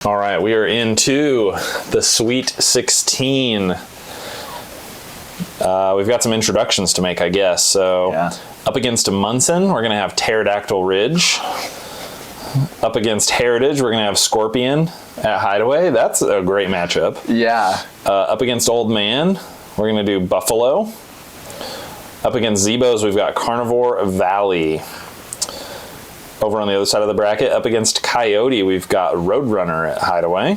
All right, we are into the Sweet 16. We've got some introductions to make, I guess. So up against Munson, we're going to have Pterodactyl Ridge. Up against Heritage, we're going to have Scorpion at Hideaway. That's a great matchup. Yeah. Up against Old Man, we're going to do Buffalo. Up against Zebos, we've got Carnivore Valley. Over on the other side of the bracket, up against Coyote, we've got Roadrunner at Hideaway.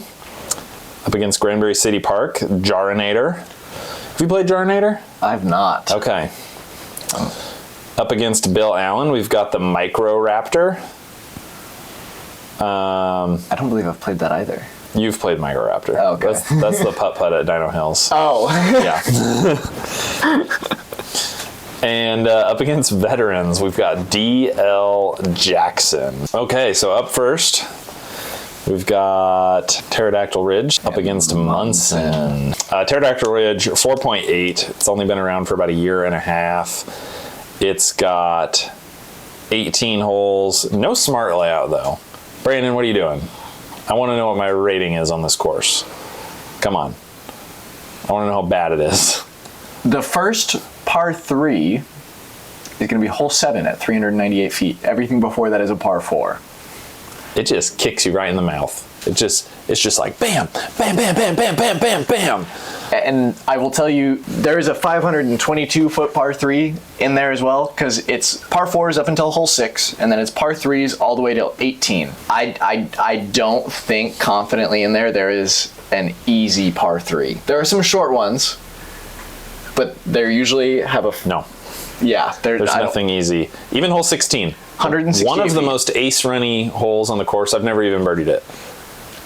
Up against Granbury City Park, Jarinator. Have you played Jarinator? I've not. Okay. Up against Bill Allen, we've got the Micro Raptor. I don't believe I've played that either. You've played Micro Raptor. Oh, okay. That's the putt-putt at Dino Hills. Oh. Yeah. And up against Veterans, we've got D.L. Jackson. Okay, so up first, we've got Pterodactyl Ridge up against Munson. Pterodactyl Ridge, 4.8. It's only been around for about a year and a half. It's got 18 holes. No smart layout, though. Brandon, what are you doing? I want to know what my rating is on this course. Come on. I want to know how bad it is. The first par 3 is going to be hole 7 at 398 feet. Everything before that is a par 4. It just kicks you right in the mouth. It's just like bam, bam, bam, bam, bam, bam, bam, bam. And I will tell you, there is a 522-foot par 3 in there as well, because it's par 4s up until hole 6, and then it's par 3s all the way till 18. I don't think confidently in there is an easy par 3. There are some short ones, but they usually have a... No. Yeah. There's nothing easy. Even hole 16. 160 One of the feet. most ace-runny holes on the course. I've never even birdied it.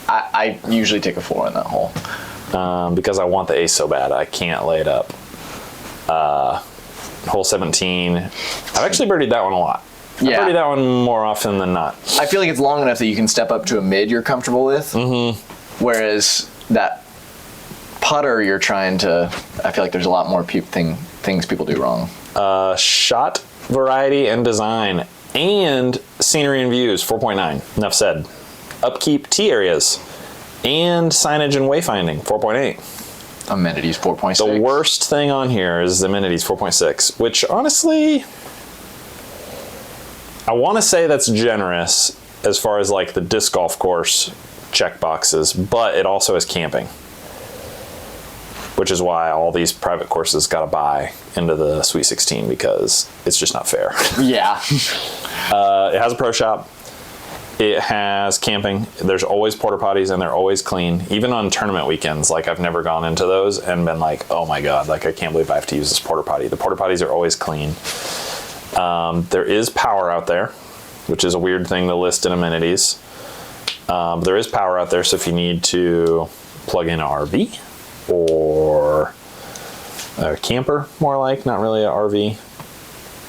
I usually take a 4 on that hole. Because I want the ace so bad. I can't lay it up. Hole 17. I've actually birdied that one a lot. Yeah. I birdie that one more often than not. I feel like it's long enough that you can step up to a mid you're comfortable with. Mm-hmm. Whereas that putter you're trying to, I feel like there's a lot more things people do wrong. Shot variety and design and scenery and views, 4.9. Enough said. Upkeep tee areas and signage and wayfinding, 4.8. Amenities, 4.6. The worst thing on here is amenities, 4.6, which honestly, I want to say that's generous as far as like the disc golf course check boxes, but it also has camping, which is why all these private courses got to buy into the Sweet 16 because it's just not fair. Yeah. It has a pro shop. It has camping. There's always porta potties and they're always clean. Even on tournament weekends, like I've never gone into those and been like, oh my God, like I can't believe I have to use this porta potty. The porta potties are always clean. There is power out there, which is a weird thing to list in amenities. But there is power out there, so if you need to plug in an RV or a camper, more like, not really an RV.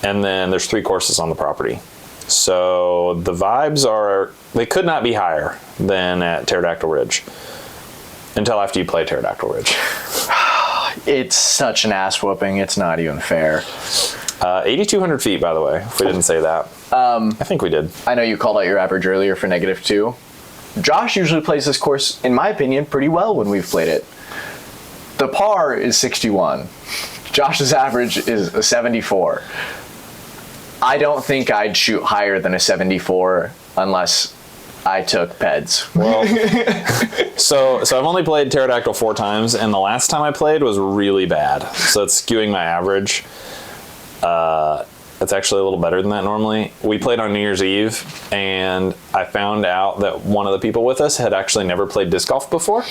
And then there's 3 courses on the property. So the vibes are, they could not be higher than at Pterodactyl Ridge until after you play Pterodactyl Ridge. It's such an ass whooping, it's not even fair. 8,200 feet, by the way, if we didn't say that. I think we did. I know you called out your average earlier for -2. Josh usually plays this course, in my opinion, pretty well when we've played it. The par is 61. Josh's average is a 74. I don't think I'd shoot higher than a 74 unless I took PEDs. Well, so I've only played Pterodactyl 4 times, and the last time I played was really bad. So it's skewing my average. It's actually a little better than that normally. We played on New Year's Eve, and I found out that one of the people with us had actually never played disc golf before.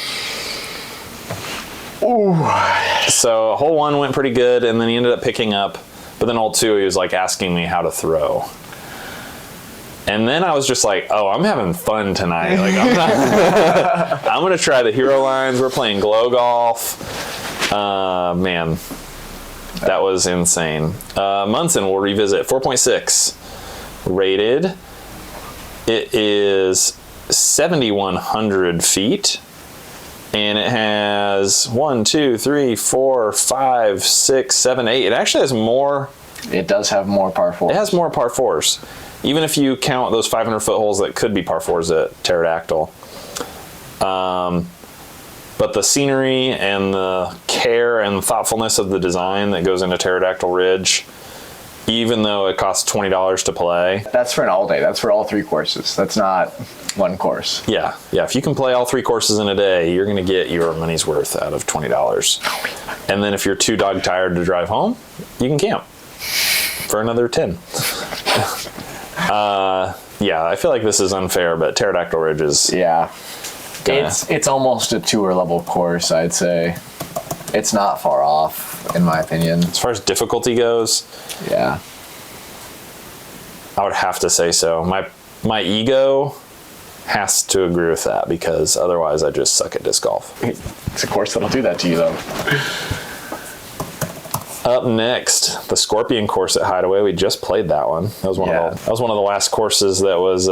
Ooh. So hole 1 went pretty good, and then he ended up picking up. But then hole 2, he was like asking me how to throw. And then I was just like, oh, I'm having fun tonight. Like I'm going to try the hero lines. We're playing glow golf. Man, that was insane. Munson will revisit, 4.6 rated. It is 7,100 feet. And it has 1, 2, 3, 4, 5, 6, 7, 8. It actually has more. It does have more par 4s. It has more par 4s. Even if you count those 500-foot holes that could be par 4s at Pterodactyl. But the scenery and the care and thoughtfulness of the design that goes into Pterodactyl Ridge, even though it costs $20 to play. That's for an all day. That's for all 3 courses. That's not one course. Yeah. If you can play all 3 courses in a day, you're going to get your money's worth out of $20. And then if you're too dog tired to drive home, you can camp for another 10. Yeah, I feel like this is unfair, but Pterodactyl Ridge is... Yeah. It's almost a tour level course, I'd say. It's not far off, in my opinion. As far as difficulty goes, yeah, I would have to say so. My ego has to agree with that, because otherwise I just suck at disc golf. It's a course that'll do that to you, though. Up next, the Scorpion course at Hideaway. We just played that one. That was one of the last courses that was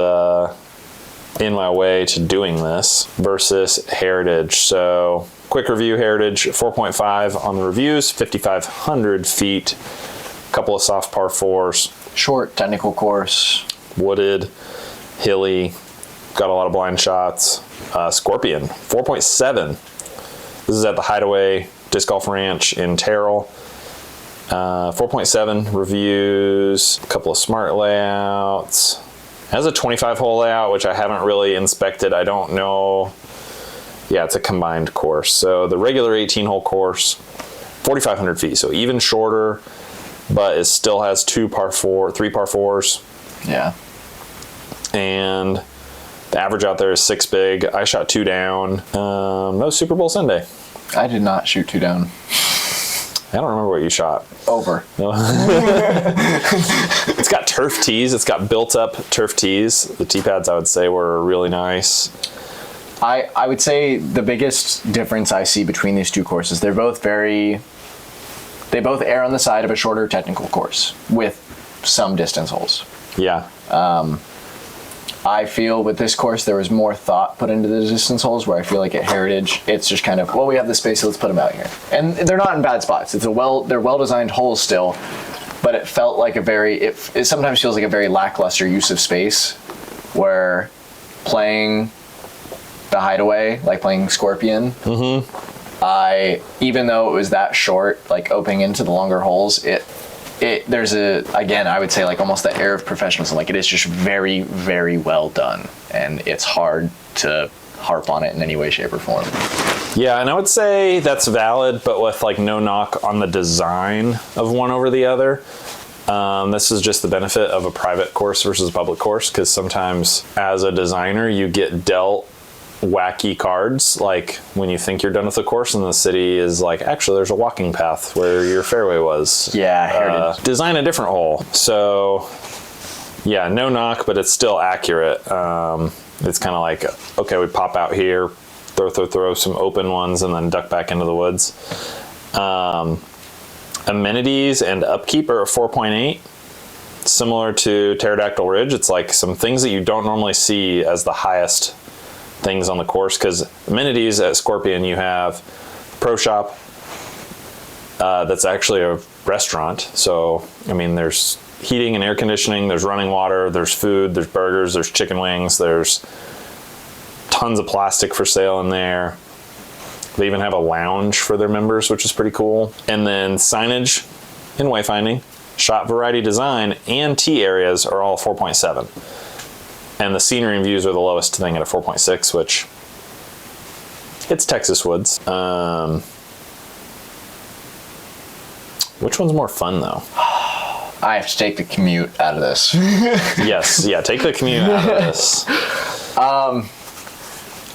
in my way to doing this, versus Heritage. So quick review: Heritage 4.5 on the reviews, 5,500 feet, couple of soft par 4s, short technical course, wooded, hilly, got a lot of blind shots. Scorpion 4.7. This is at the Hideaway Disc Golf Ranch in Terrell. 4.7 reviews, a couple of smart layouts. It has a 25-hole layout, which I haven't really inspected. I don't know. Yeah, it's a combined course. So the regular 18-hole course, 4,500 feet, so even shorter, but it still has 3 par 4s. Yeah. And the average out there is 6 big. I shot 2 down. No Super Bowl Sunday. I did not shoot 2 down. I don't remember what you shot. Over. It's got turf tees. It's got built-up turf tees. The tee pads, I would say, were really nice. I would say the biggest difference I see between these 2 courses, they both err on the side of a shorter technical course with some distance holes. Yeah. I feel with this course there was more thought put into the distance holes, where I feel like at Heritage it's just kind of, well, we have the space, so let's put them out here. And they're not in bad spots. They're well-designed holes still, but it felt like it sometimes feels like a very lackluster use of space, where playing the Hideaway, like playing Scorpion, even though it was that short, like opening into the longer holes, there's I would say like almost the air of professionalism. Like, it is just very, very well done, and it's hard to harp on it in any way, shape, or form. Yeah, and I would say that's valid, but with like no knock on the design of one over the other. This is just the benefit of a private course versus a public course, because sometimes as a designer you get dealt wacky cards, like when you think you're done with the course and the city is like, actually there's a walking path where your fairway was. Yeah, Heritage. Design a different hole. So yeah, no knock, but it's still accurate. It's kind of like, okay, we pop out here, throw some open ones, and then duck back into the woods. Amenities and upkeep are a 4.8. Similar to Pterodactyl Ridge, it's like some things that you don't normally see as the highest things on the course, because amenities at Scorpion, you have pro shop that's actually a restaurant. So I mean, there's heating and air conditioning, there's running water, there's food, there's burgers, there's chicken wings, there's tons of plastic for sale in there. They even have a lounge for their members, which is pretty cool. And then signage and wayfinding, shot variety design, and tee areas are all 4.7. And the scenery and views are the lowest thing at a 4.6, which it's Texas woods. Which one's more fun, though? I have to take the commute out of this. Yes, yeah, take the commute out of this.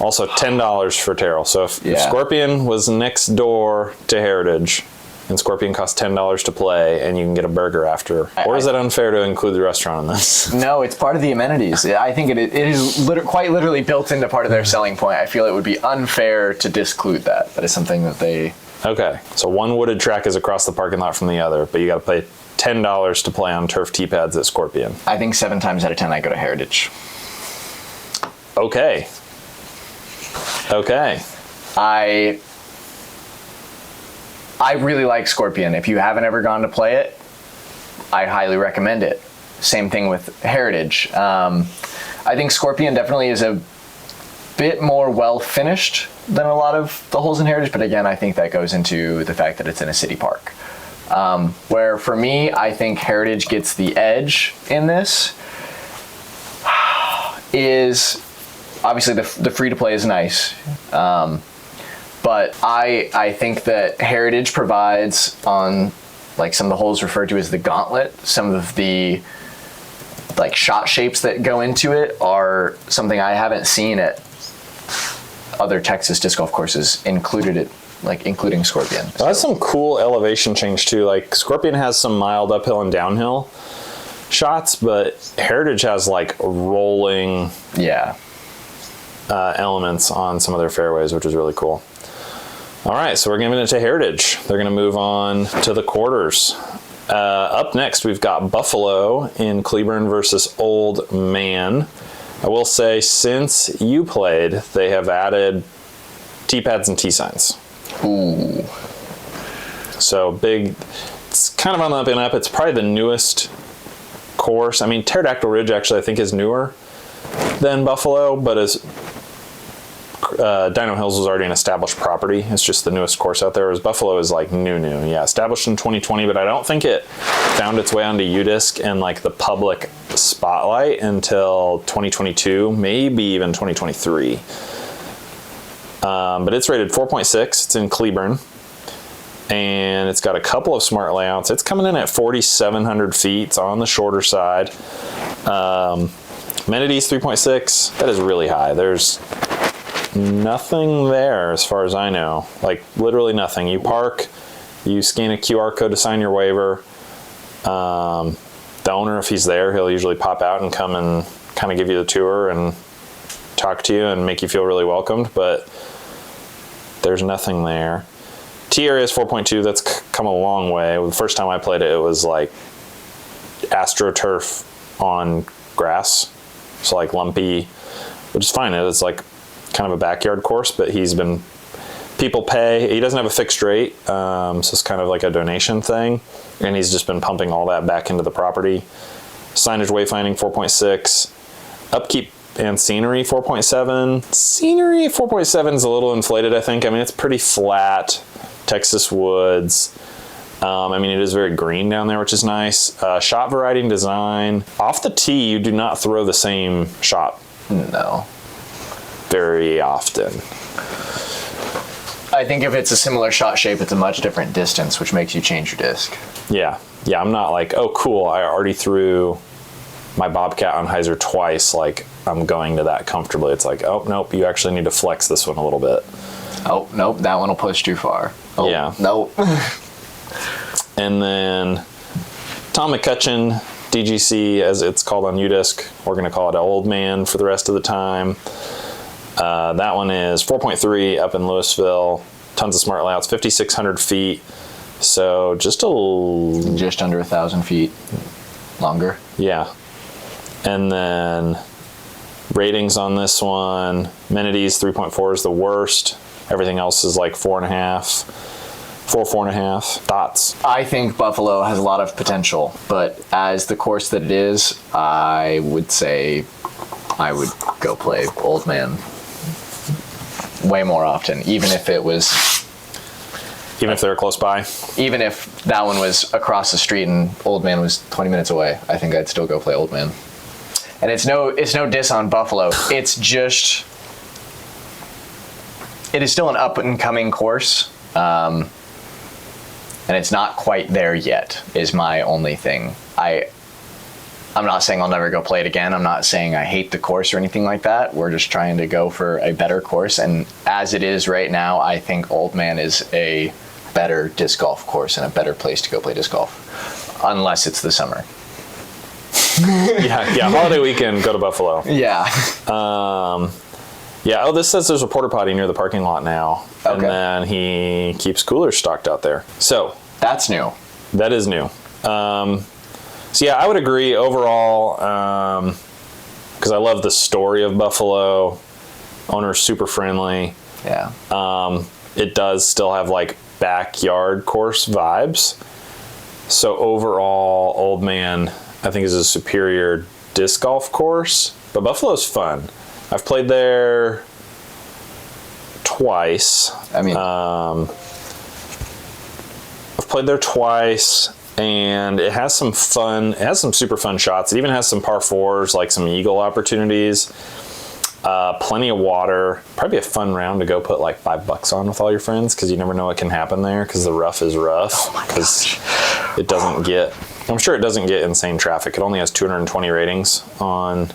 Also, $10 for Terrell. So if Scorpion was next door to Heritage, and Scorpion costs $10 to play, and you can get a burger after. Or is it unfair to include the restaurant in this? No, it's part of the amenities. I think it is quite literally built into part of their selling point. I feel it would be unfair to disclude that. That is something that they... Okay, so one wooded track is across the parking lot from the other, but you got to pay $10 to play on turf tee pads at Scorpion. I think 7 times out of 10 I go to Heritage. Okay. I really like Scorpion. If you haven't ever gone to play it, I highly recommend it. Same thing with Heritage. I think Scorpion definitely is a bit more well finished than a lot of the holes in Heritage, but again, I think that goes into the fact that it's in a city park. Where for me, I think Heritage gets the edge in this is obviously the free to play is nice. But I think that Heritage provides on like some of the holes referred to as the gauntlet, some of the like shot shapes that go into it are something I haven't seen at other Texas disc golf courses, including Scorpion. Well, that's some cool elevation change too. Like Scorpion has some mild uphill and downhill shots, but Heritage has like rolling elements on some of their fairways, which is really cool. All right, so we're giving it to Heritage. They're going to move on to the quarters. Up next, we've got Buffalo in Cleburne versus Old Man. I will say, since you played, they have added T-pads and T-signs. Ooh. So big, it's kind of on the up and up. It's probably the newest course. I mean, Pterodactyl Ridge actually I think is newer than Buffalo, but as Dino Hills was already an established property. It's just the newest course out there. Whereas Buffalo is like new. Yeah, established in 2020, but I don't think it found its way onto UDisc and like the public spotlight until 2022, maybe even 2023. But it's rated 4.6. It's in Cleburne. And it's got a couple of smart layouts. It's coming in at 4,700 feet. It's on the shorter side. Amenities 3.6. That is really high. There's nothing there as far as I know. Like literally nothing. You park, you scan a QR code to sign your waiver. The owner, if he's there, he'll usually pop out and come and kind of give you the tour and talk to you and make you feel really welcomed, but there's nothing there. Tee area is 4.2. That's come a long way. The first time I played it, it was like AstroTurf on grass. So like lumpy, which is fine. It's like kind of a backyard course, but people pay. He doesn't have a fixed rate, so it's kind of like a donation thing. And he's just been pumping all that back into the property. Signage wayfinding 4.6. Upkeep and scenery 4.7. Scenery 4.7 is a little inflated, I think. I mean, it's pretty flat. Texas woods. I mean, it is very green down there, which is nice. Shot variety and design. Off the tee, you do not throw the same shot. No. Very often. I think if it's a similar shot shape, it's a much different distance, which makes you change your disc. Yeah. I'm not like, oh, cool, I already threw my Bobcat on hyzer twice. Like, I'm going to that comfortably. It's like, oh, nope, you actually need to flex this one a little bit. Oh, nope, that one will push too far. Oh, yeah. Nope. And then Tom McCutcheon, DGC, as it's called on UDisc. We're going to call it Old Man for the rest of the time. That one is 4.3 up in Louisville. Tons of smart layouts, 5,600 feet. So just under 1,000 feet longer. Yeah. And then ratings on this one, amenities 3.4 is the worst. Everything else is like 4.5. 4.5. Thoughts? I think Buffalo has a lot of potential, but as the course that it is, I would say I would go play Old Man way more often, even if it was... Even if they're close by? Even if that one was across the street and Old Man was 20 minutes away, I think I'd still go play Old Man. And it's no diss on Buffalo. It's just... It is still an up-and-coming course. And it's not quite there yet, is my only thing. I'm not saying I'll never go play it again. I'm not saying I hate the course or anything like that. We're just trying to go for a better course. And as it is right now, I think Old Man is a better disc golf course and a better place to go play disc golf. Unless it's the summer. Yeah, holiday weekend, go to Buffalo. Yeah. Yeah, oh, this says there's a porta potty near the parking lot now. Okay. And then he keeps coolers stocked out there. So. That's new. That is new. So yeah, I would agree overall, because I love the story of Buffalo. Owner's super friendly. Yeah. It does still have like backyard course vibes. So overall, Old Man, I think, is a superior disc golf course. But Buffalo's fun. I've played there twice. I mean, I've played there twice, and it has some fun. It has some super fun shots. It even has some par fours, like some eagle opportunities. Plenty of water. Probably a fun round to go put like $5 on with all your friends, because you never know what can happen there, because the rough is rough. Oh my gosh. It doesn't get, I'm sure it doesn't get insane traffic. It only has 220 ratings on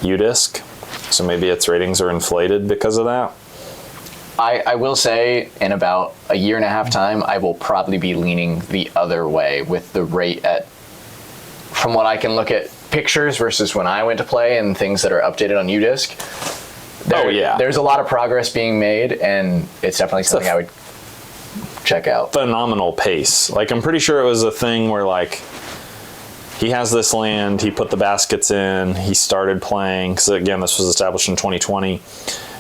UDisc, so maybe its ratings are inflated because of that. I will say in about a year and a half time, I will probably be leaning the other way with the rate at, from what I can look at pictures versus when I went to play and things that are updated on UDisc. There's a lot of progress being made, and it's definitely something I would check out. Phenomenal pace. Like, I'm pretty sure it was a thing where, like, he has this land, he put the baskets in, he started playing, because again, this was established in 2020.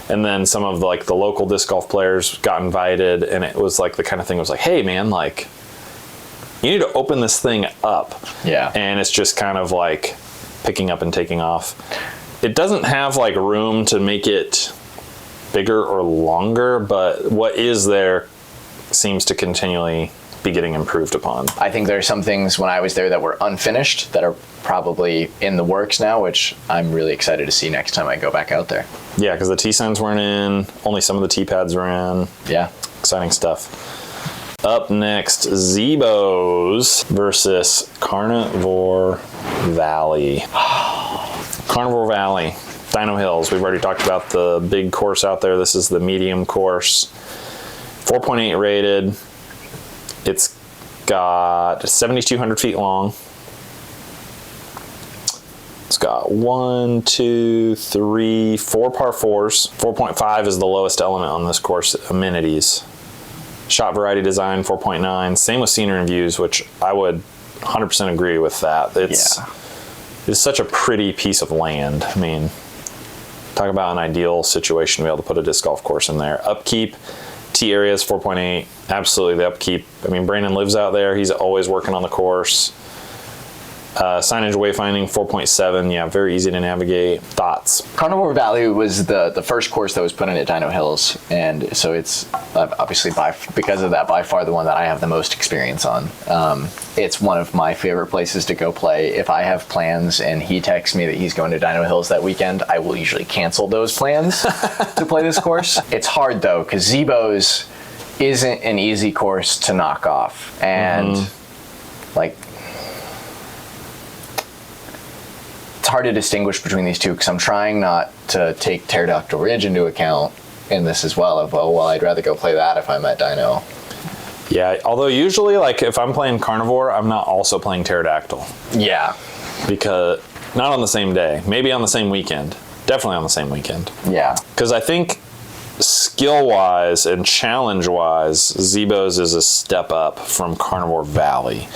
And then some of like the local disc golf players got invited, and it was like the kind of thing was like, hey man, like, you need to open this thing up. Yeah. And it's just kind of like picking up and taking off. It doesn't have like room to make it bigger or longer, but what is there seems to continually be getting improved upon. I think there are some things when I was there that were unfinished that are probably in the works now, which I'm really excited to see next time I go back out there. Yeah, because the T-signs weren't in, only some of the T-pads were in. Yeah. Exciting stuff. Up next, Zebos versus Carnivore Valley. Carnivore Valley, Dino Hills. We've already talked about the big course out there. This is the medium course. 4.8 rated. It's got 7,200 feet long. It's got 1, 2, 3, 4 par 4s. 4.5 is the lowest element on this course. Amenities. Shot variety design, 4.9. Same with scenery and views, which I would 100% agree with that. It's such a pretty piece of land. I mean, talk about an ideal situation to be able to put a disc golf course in there. Upkeep, T area is 4.8. Absolutely the upkeep. I mean, Brandon lives out there. He's always working on the course. Signage wayfinding 4.7. Yeah, very easy to navigate. Thoughts? Carnivore Valley was the first course that was put in at Dino Hills, and so it's obviously because of that by far the one that I have the most experience on. It's one of my favorite places to go play. If I have plans and he texts me that he's going to Dino Hills that weekend, I will usually cancel those plans to play this course. It's hard though, because Zebos isn't an easy course to knock off, and like, it's hard to distinguish between these two, because I'm trying not to take Pterodactyl Ridge into account in this as well. Of well, I'd rather go play that if I'm at Dino. Yeah, although usually, like, if I'm playing Carnivore, I'm not also playing Pterodactyl. Yeah. Because, not on the same day. Maybe on the same weekend. Definitely on the same weekend. Yeah. Because I think skill-wise and challenge-wise, Zebos is a step up from Carnivore Valley.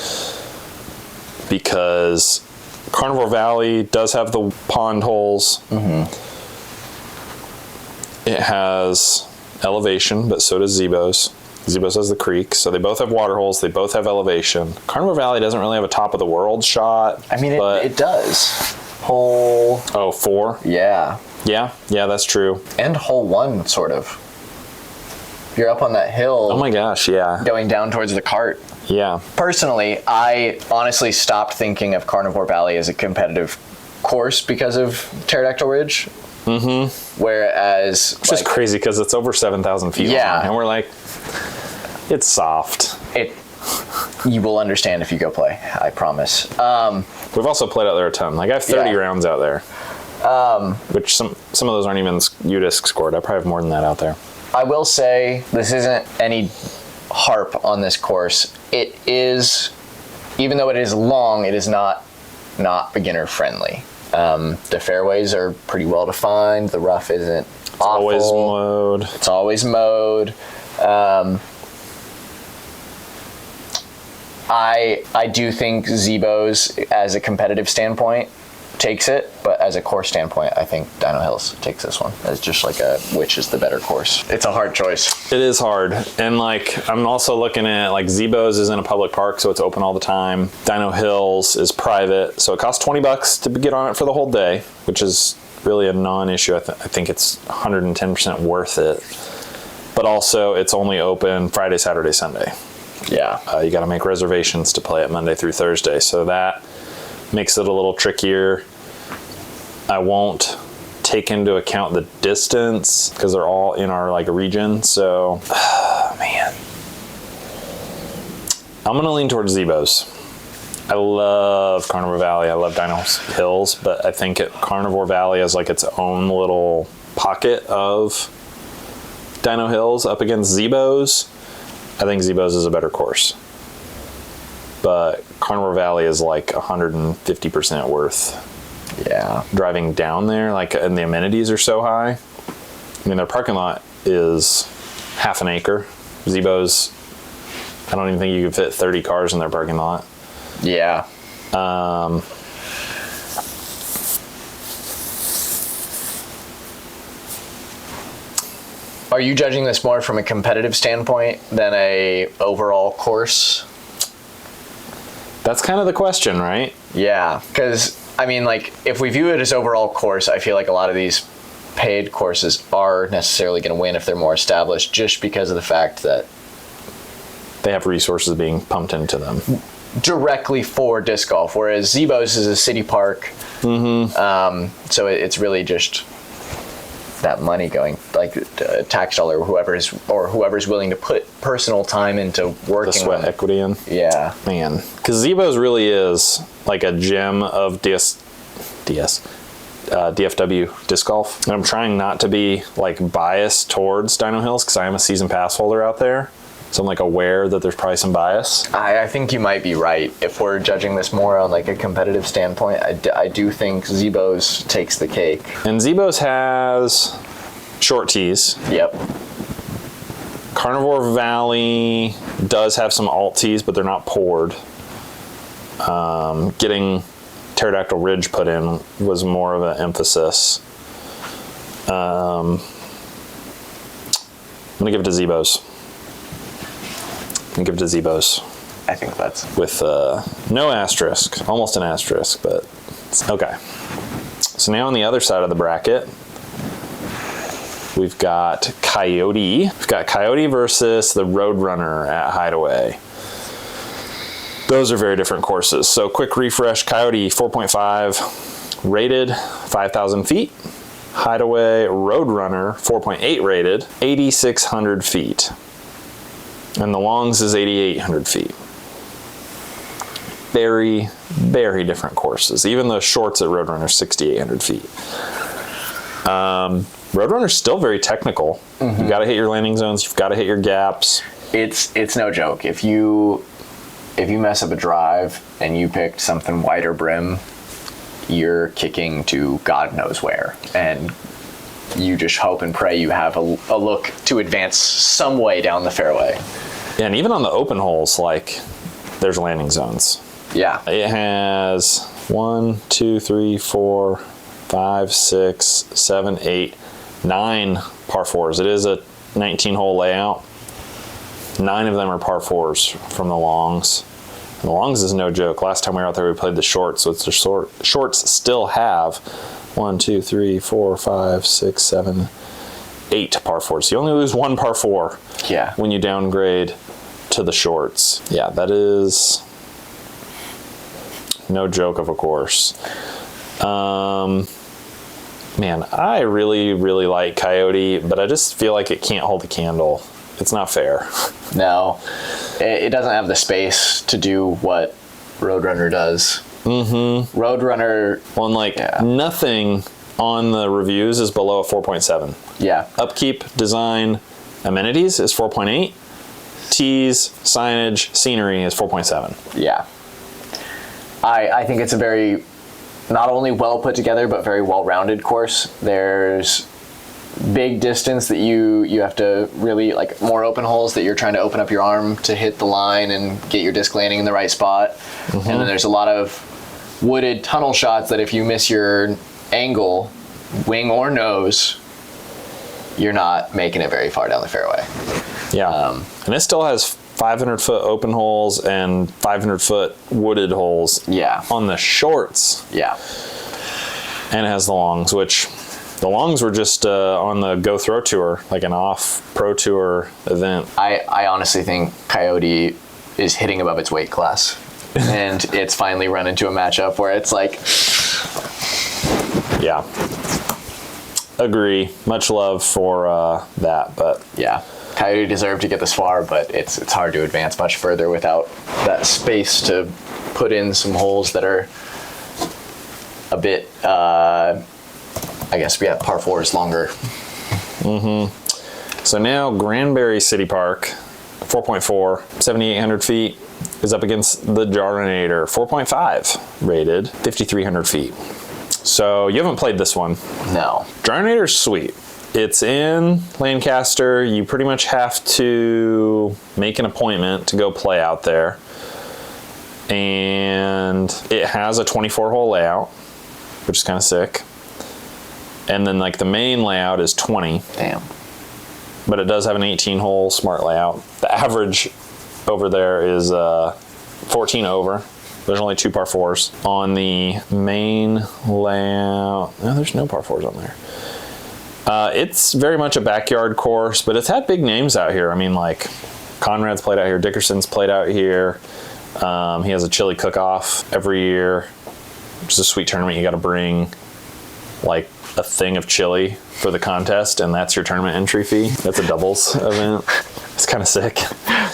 Because Carnivore Valley does have the pond holes. It has elevation, but so does Zebos. Zebos has the creek, so they both have water holes. They both have elevation. Carnivore Valley doesn't really have a top of the world shot. I mean, it does. Hole. Oh, 4? Yeah. Yeah, that's true. And hole 1, sort of. You're up on that hill. Oh my gosh, yeah. Going down towards the cart. Yeah. Personally, I honestly stopped thinking of Carnivore Valley as a competitive course because of Pterodactyl Ridge. Whereas, it's just crazy because it's over 7,000 feet long, and we're like, it's soft. You will understand if you go play, I promise. We've also played out there a ton. Like, I have 30 rounds out there, which some of those aren't even UDisc scored. I probably have more than that out there. I will say, this isn't any harp on this course. It is, even though it is long, it is not beginner friendly. The fairways are pretty well defined. The rough isn't awful. It's always mowed. I do think Zebos, as a competitive standpoint, takes it, but as a course standpoint, I think Dino Hills takes this one as just like which is the better course. It's a hard choice. It is hard, and like, I'm also looking at, like, Zebos is in a public park, so it's open all the time. Dino Hills is private, so it costs $20 to get on it for the whole day, which is really a non-issue. I think it's 110% worth it. But also, it's only open Friday, Saturday, Sunday. Yeah. You got to make reservations to play it Monday through Thursday. So that makes it a little trickier. I won't take into account the distance because they're all in our like region. So, man, I'm going to lean towards Zebos. I love Carnivore Valley. I love Dino Hills, but I think Carnivore Valley has like its own little pocket of Dino Hills up against Zebos. I think Zebos is a better course, but Carnivore Valley is like 150% worth. Yeah. Driving down there, like, and the amenities are so high. I mean, their parking lot is half an acre. Zebos, I don't even think you could fit 30 cars in their parking lot. Yeah. Are you judging this more from a competitive standpoint than a overall course? That's kind of the question, right? Yeah, because, I mean, like, if we view it as overall course, I feel like a lot of these paid courses are necessarily going to win if they're more established, just because of the fact that they have resources being pumped into them directly for disc golf, whereas Zebos is a city park. So it's really just that money going, like, tax dollar, whoever's willing to put personal time into working. The sweat equity in. Yeah. Man, because Zebos really is like a gem of DFW disc golf. And I'm trying not to be like biased towards Dino Hills because I am a season pass holder out there. So I'm like aware that there's probably some bias. I think you might be right. If we're judging this more on like a competitive standpoint, I do think Zebos takes the cake. And Zebos has short tees. Yep. Carnivore Valley does have some alt tees, but they're not poured. Getting Pterodactyl Ridge put in was more of an emphasis. I'm gonna give it to Zebos. Give it to Zebos. I think that's with no asterisk, almost an asterisk, but okay. So now on the other side of the bracket, we've got Coyote. We've got Coyote versus the Roadrunner at Hideaway. Those are very different courses. So quick refresh: Coyote 4.5 rated, 5,000 feet. Hideaway Roadrunner 4.8 rated, 8,600 feet. And the longs is 8,800 feet. Very, very different courses. Even the shorts at Roadrunner is 6,800 feet. Roadrunner's still very technical. Mm-hmm. You've got to hit your landing zones. You've got to hit your gaps. It's no joke. If you mess up a drive and you picked something wider brim, you're kicking to God knows where. And you just hope and pray you have a look to advance some way down the fairway. Yeah, and even on the open holes, like, there's landing zones. Yeah. It has 1, 2, 3, 4, 5, 6, 7, 8, 9 par 4s. It is a 19-hole layout. 9 of them are par 4s from the longs. And the longs is no joke. Last time we were out there, we played the shorts. So it's the shorts still have 1, 2, 3, 4, 5, 6, 7, 8 par 4s. You only lose 1 par 4 when you downgrade to the shorts. Yeah, that is no joke of a course. Man, I really, really like Coyote, but I just feel like it can't hold a candle. It's not fair. No, it doesn't have the space to do what Roadrunner does. Mm-hmm. Roadrunner. Well, nothing on the reviews is below a 4.7. Yeah. Upkeep, design, amenities is 4.8. Tees, signage, scenery is 4.7. Yeah. I think it's a very, not only well put together, but very well-rounded course. There's big distance that you have to really, like, more open holes that you're trying to open up your arm to hit the line and get your disc landing in the right spot. Mm-hmm. And then there's a lot of wooded tunnel shots that if you miss your angle, wing or nose, you're not making it very far down the fairway. Yeah. And it still has 500-foot open holes and 500-foot wooded holes. Yeah. On the shorts. Yeah. And it has the longs, which the longs were just on the Go Throw Tour, like an off pro tour event. I honestly think Coyote is hitting above its weight class. And it's finally run into a matchup where it's like... Yeah. Agree. Much love for that, but... Yeah. Coyote deserved to get this far, but it's hard to advance much further without that space to put in some holes that are a bit, I guess, yeah, par 4 is longer. So now Granbury City Park, 4.4, 7,800 feet, is up against the Jarnator, 4.5 rated, 5,300 feet. So you haven't played this one. No. Jarnator's sweet. It's in Lancaster. You pretty much have to make an appointment to go play out there. And it has a 24-hole layout, which is kind of sick. And then like the main layout is 20. Damn. But it does have an 18-hole smart layout. The average over there is 14 over. There's only 2 par 4s. On the main layout, no, there's no par 4s on there. It's very much a backyard course, but it's had big names out here. I mean, like Conrad's played out here, Dickerson's played out here. He has a chili cook-off every year, which is a sweet tournament. You got to bring like a thing of chili for the contest, and that's your tournament entry fee. That's a doubles event. It's kind of sick.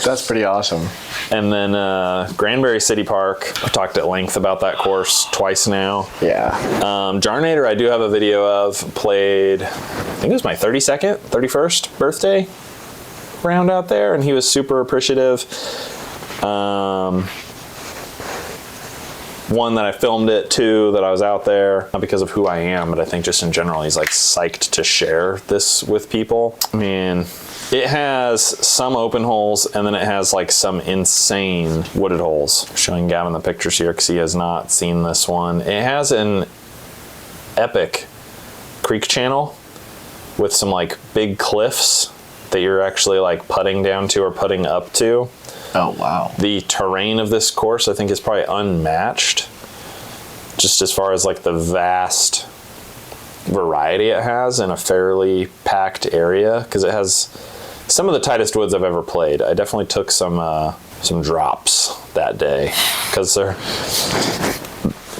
That's pretty awesome. And then Granbury City Park, I've talked at length about that course twice now. Yeah. Jarnator, I do have a video of. Played, I think it was my 31st birthday round out there, and he was super appreciative. One that I filmed it, two that I was out there, not because of who I am, but I think just in general, he's like psyched to share this with people. I mean, it has some open holes, and then it has like some insane wooded holes. I'm showing Gavin the pictures here because he has not seen this one. It has an epic creek channel with some like big cliffs that you're actually like putting down to or putting up to. Oh, wow. The terrain of this course, I think, is probably unmatched, just as far as like the vast variety it has in a fairly packed area, because it has some of the tightest woods I've ever played. I definitely took some drops that day, because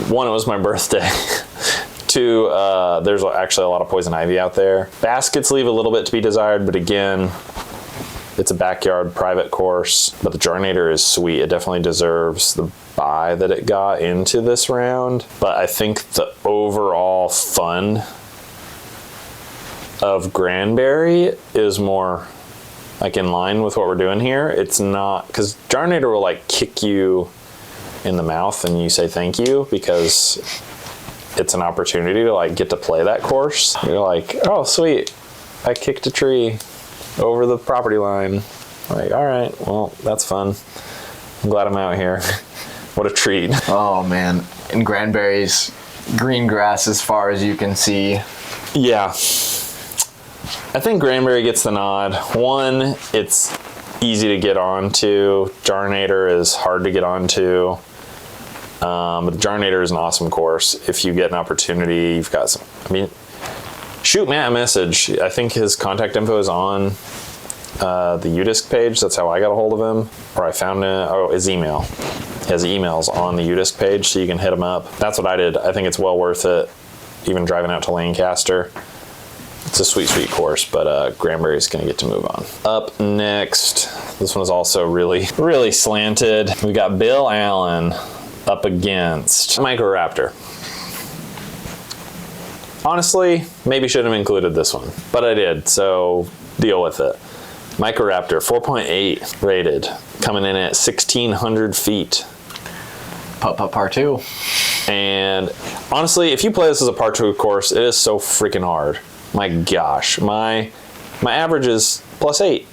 one, it was my birthday. Two, there's actually a lot of poison ivy out there. Baskets leave a little bit to be desired, but again, it's a backyard private course, but the Jarnator is sweet. It definitely deserves the bye that it got into this round. But I think the overall fun of Granbury is more like in line with what we're doing here. It's not, because Jarnator will like kick you in the mouth and you say thank you because it's an opportunity to like get to play that course. You're like, oh sweet, I kicked a tree over the property line. Like, all right, well, that's fun. I'm glad I'm out here. What a treat. Oh, man. In Granbury's green grass as far as you can see. Yeah. I think Granbury gets the nod. One, it's easy to get onto. Jarnator is hard to get onto. But Jarnator is an awesome course. If you get an opportunity, you've got some, I mean, shoot Matt a message. I think his contact info is on the UDisc page. That's how I got a hold of him. Or I found his email. He has emails on the UDisc page, so you can hit him up. That's what I did. I think it's well worth it, even driving out to Lancaster. It's a sweet, sweet course, but Granbury's going to get to move on. Up next, this one is also really, really slanted. We got Bill Allen up against Micro Raptor. Honestly, maybe shouldn't have included this one, but I did, so deal with it. Microraptor, 4.8 rated, coming in at 1,600 feet. Putt-putt par 2. And honestly, if you play this as a par 2 course, it is so freaking hard. My gosh, my average is +8.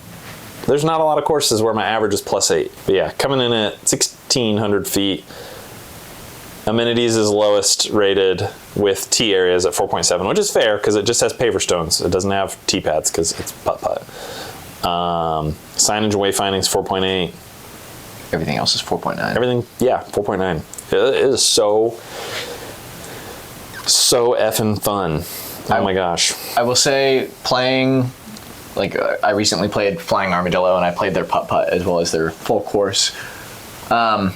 There's not a lot of courses where my average is +8. But yeah, coming in at 1,600 feet. Amenities is lowest rated with tee areas at 4.7, which is fair because it just has paver stones. It doesn't have tee pads because it's putt-putt. Signage and wayfinding is 4.8. Everything else is 4.9. Everything, yeah, 4.9. It is so So effing fun. Oh my gosh. I will say playing, like I recently played Flying Armadillo and I played their putt-putt as well as their full course. I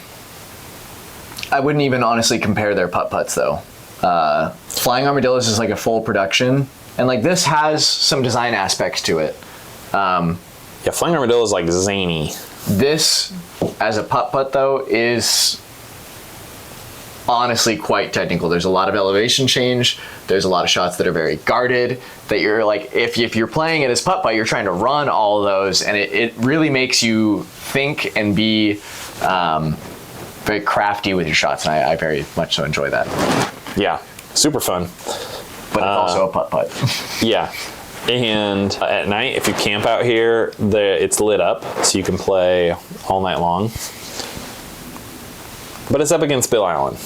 wouldn't even honestly compare their putt-putts though. Flying Armadillos is like a full production, and like this has some design aspects to it. Yeah, Flying Armadillo is like zany. This, as a putt-putt though, is honestly quite technical. There's a lot of elevation change. There's a lot of shots that are very guarded, that you're like, if you're playing it as putt-putt, you're trying to run all of those, and it really makes you think and be very crafty with your shots, and I very much so enjoy that. Yeah, super fun. But it's also a putt-putt. Yeah. And at night, if you camp out here, it's lit up, so you can play all night long. But it's up against Bill Allen.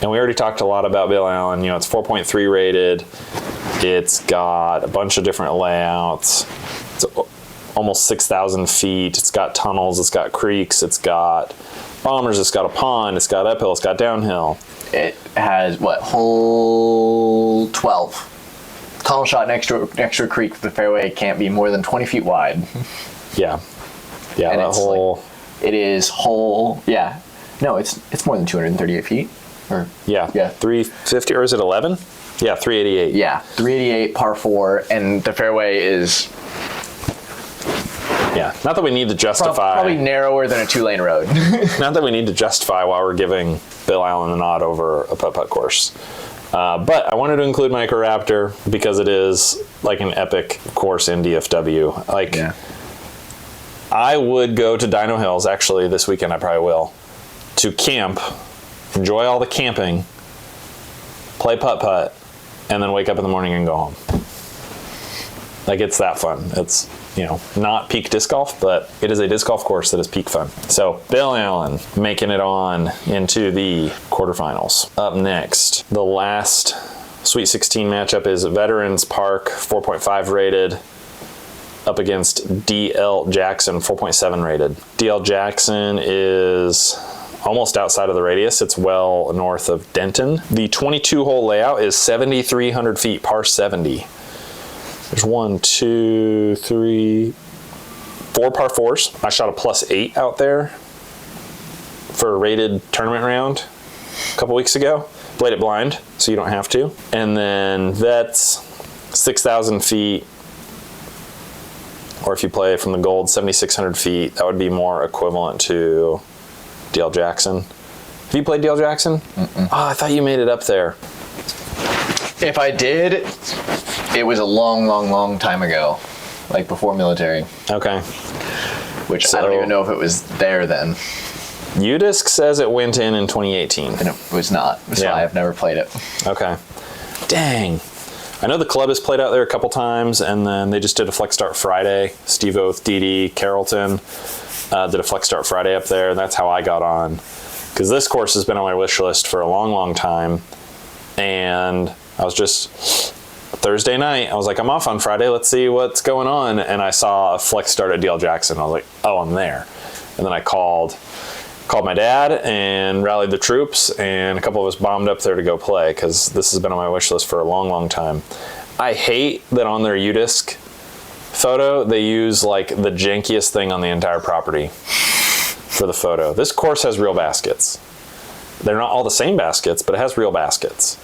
And we already talked a lot about Bill Allen. You know, it's 4.3 rated. It's got a bunch of different layouts. It's almost 6,000 feet. It's got tunnels. It's got creeks. It's got bombers. It's got a pond. It's got uphill. It's got downhill. It has, hole 12. Tunnel shot next to a creek. The fairway can't be more than 20 feet wide. Yeah. Yeah, and that whole... it is whole, yeah. No, it's more than 238 feet. Yeah, 350, or is it 11? Yeah, 388. Yeah, 388 par 4, and the fairway is... Yeah, not that we need to justify... Probably narrower than a 2-lane road. Not that we need to justify why we're giving Bill Allen the nod over a putt-putt course. But I wanted to include Micro Raptor because it is like an epic course in DFW. Like, yeah. I would go to Dino Hills, actually, this weekend I probably will, to camp, enjoy all the camping, play putt-putt, and then wake up in the morning and go home. Like, it's that fun. It's, you know, not peak disc golf, but it is a disc golf course that is peak fun. So Bill Allen making it on into the quarterfinals. Up next, the last Sweet 16 matchup is Veterans Park, 4.5 rated, up against DL Jackson, 4.7 rated. DL Jackson is almost outside of the radius. It's well north of Denton. The 22-hole layout is 7,300 feet, par 70. There's 4 par 4s. I shot a +8 out there for a rated tournament round a couple weeks ago. Played it blind, so you don't have to. And then that's 6,000 feet. Or if you play from the gold, 7,600 feet. That would be more equivalent to DL Jackson. Have you played DL Jackson? Mm-mm. Oh, I thought you made it up there. If I did, it was a long time ago, like before military. Okay. Which I don't even know if it was there then. UDisc says it went in 2018. And it was not. So yeah. I've never played it. Okay. Dang. I know the club has played out there a couple times, and then they just did a Flex Start Friday. Steve Oath, Dee Carrollton did a Flex Start Friday up there, and that's how I got on. Because this course has been on my wish list for a long time, and I was just... Thursday night, I was like, I'm off on Friday. Let's see what's going on. And I saw a Flex Start at DL Jackson. I was like, oh, I'm there. And then I called my dad and rallied the troops, and a couple of us bombed up there to go play because this has been on my wish list for a long time. I hate that on their UDisc photo, they use like the jankiest thing on the entire property for the photo. This course has real baskets. They're not all the same baskets, but it has real baskets.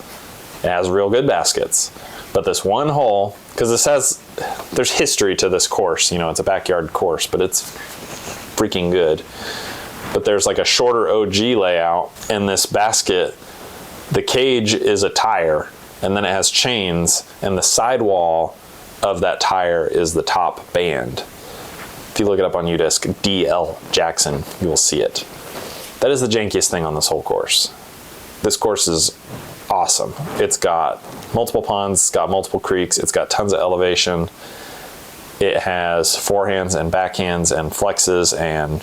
It has real good baskets. But this one hole, because there's history to this course, you know, it's a backyard course, but it's freaking good. But there's like a shorter OG layout, and this basket, the cage is a tire, and then it has chains, and the sidewall of that tire is the top band. If you look it up on UDisc, DL Jackson, you will see it. That is the jankiest thing on this whole course. This course is awesome. It's got multiple ponds, it's got multiple creeks, it's got tons of elevation. It has forehands and backhands and flexes and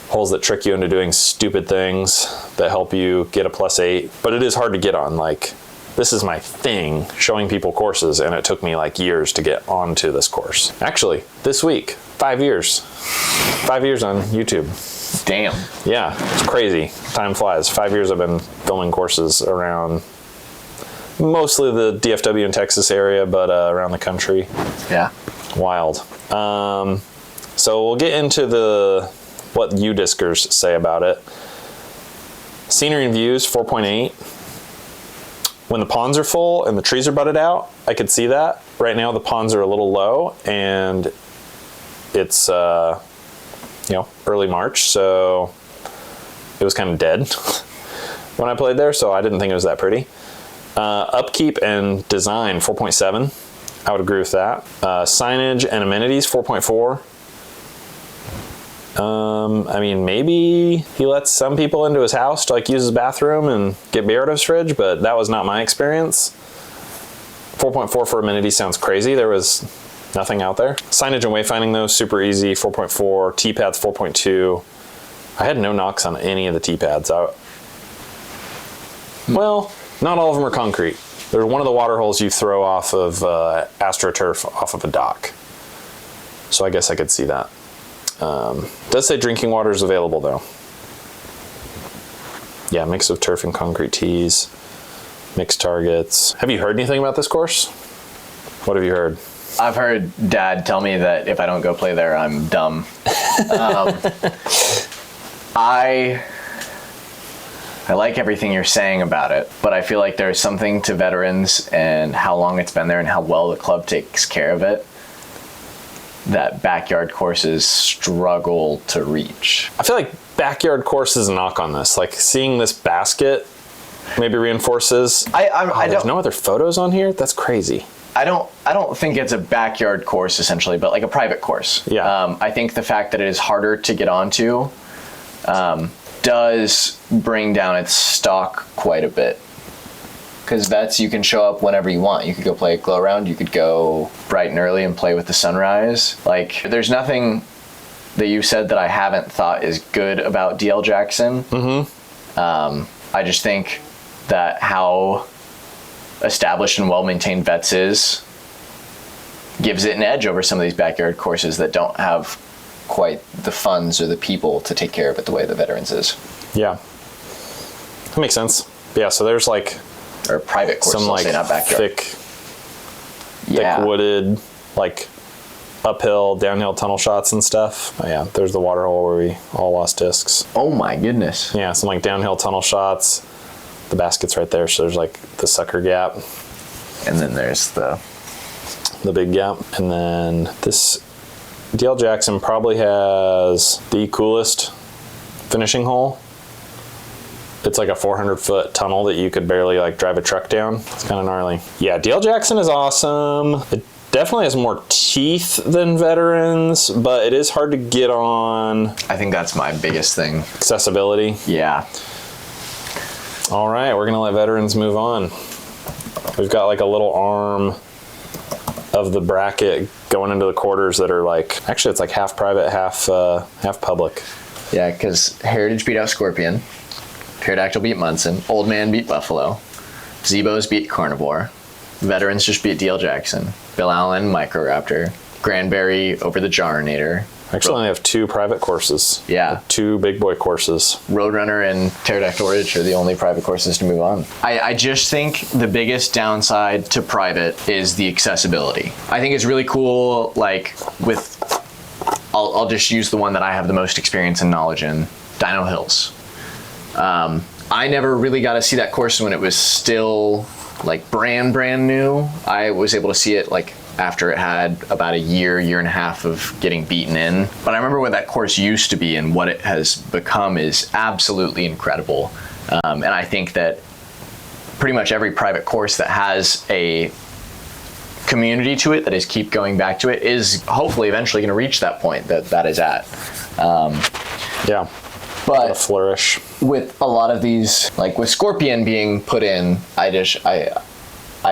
holes that trick you into doing stupid things that help you get a +8. But it is hard to get on. Like, this is my thing, showing people courses, and it took me like years to get onto this course. Actually, this week, 5 years. 5 years on YouTube. Damn. Yeah, it's crazy. Time flies. 5 years I've been filming courses around Mostly the DFW and Texas area, but around the country. Yeah. Wild. So we'll get into what U-Discers say about it. Scenery and views, 4.8. When the ponds are full and the trees are budded out, I could see that. Right now the ponds are a little low, and it's early March, so it was kind of dead when I played there, so I didn't think it was that pretty. Upkeep and design, 4.7. I would agree with that. Signage and amenities, 4.4. I mean, maybe he lets some people into his house to like use his bathroom and get beer out of his fridge, but that was not my experience. 4.4 for amenities sounds crazy. There was nothing out there. Signage and wayfinding though, super easy, 4.4. T-pads, 4.2. I had no knocks on any of the T-pads. Well, not all of them are concrete. There's one of the water holes you throw off of AstroTurf off of a dock. So I guess I could see that. Does say drinking water is available though. Yeah, mix of turf and concrete tees, mixed targets. Have you heard anything about this course? What have you heard? I've heard Dad tell me that if I don't go play there, I'm dumb. I like everything you're saying about it, but I feel like there's something to veterans and how long it's been there and how well the club takes care of it that backyard courses struggle to reach. I feel like backyard courses knock on this. Like seeing this basket maybe reinforces. There's no other photos on here? That's crazy. I don't think it's a backyard course essentially, but like a private course. Yeah. I think the fact that it is harder to get onto does bring down its stock quite a bit. Because you can show up whenever you want. You could go play a glow round. You could go bright and early and play with the sunrise. Like, there's nothing that you said that I haven't thought is good about DL Jackson. I just think that how established and well-maintained Vets is gives it an edge over some of these backyard courses that don't have quite the funds or the people to take care of it the way the Veterans is. Yeah. That makes sense. Yeah, so there's like... Or private courses, some like say not backyard. thick wooded, like uphill, downhill tunnel shots and stuff. Oh, yeah, there's the water hole where we all lost discs. Oh my goodness. Yeah, some like downhill tunnel shots. The basket's right there, so there's like the sucker gap. And then there's the big gap. And then this DL Jackson probably has the coolest finishing hole. It's like a 400-foot tunnel that you could barely like drive a truck down. It's kind of gnarly. Yeah, DL Jackson is awesome. It definitely has more teeth than Veterans, but it is hard to get on. I think that's my biggest thing. Accessibility. Yeah. All right, we're gonna let Veterans move on. We've got like a little arm of the bracket going into the quarters that are like, actually it's like half private, half public. Yeah, because Heritage beat out Scorpion. Pterodactyl beat Munson. Old Man beat Buffalo. Zebos beat Carnivore. Veterans just beat DL Jackson. Bill Allen, Microraptor. Granbury over the Jarnator. Actually, only have 2 private courses. Yeah. 2 big boy courses. Roadrunner and Pterodactyl Ridge are the only private courses to move on. I just think the biggest downside to private is the accessibility. I think it's really cool, like with, I'll just use the one that I have the most experience and knowledge in, Dino Hills. I never really got to see that course when it was still like brand new. I was able to see it like after it had about a year and a half of getting beaten in. But I remember what that course used to be and what it has become is absolutely incredible. And I think that pretty much every private course that has a community to it, that is keep going back to it, is hopefully eventually going to reach that point that is at. Yeah. But a flourish. With a lot of these, like with Scorpion being put in, I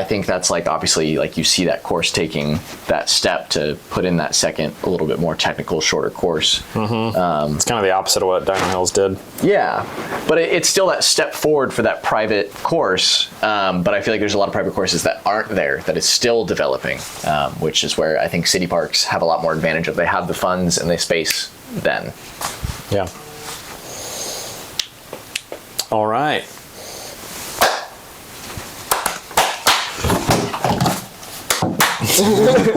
think that's like obviously like you see that course taking that step to put in that second, a little bit more technical, shorter course. Mm-hmm. It's kind of the opposite of what Dino Hills did. Yeah, but it's still that step forward for that private course. But I feel like there's a lot of private courses that aren't there, that is still developing, which is where I think city parks have a lot more advantage of. They have the funds and the space then. Yeah. All right.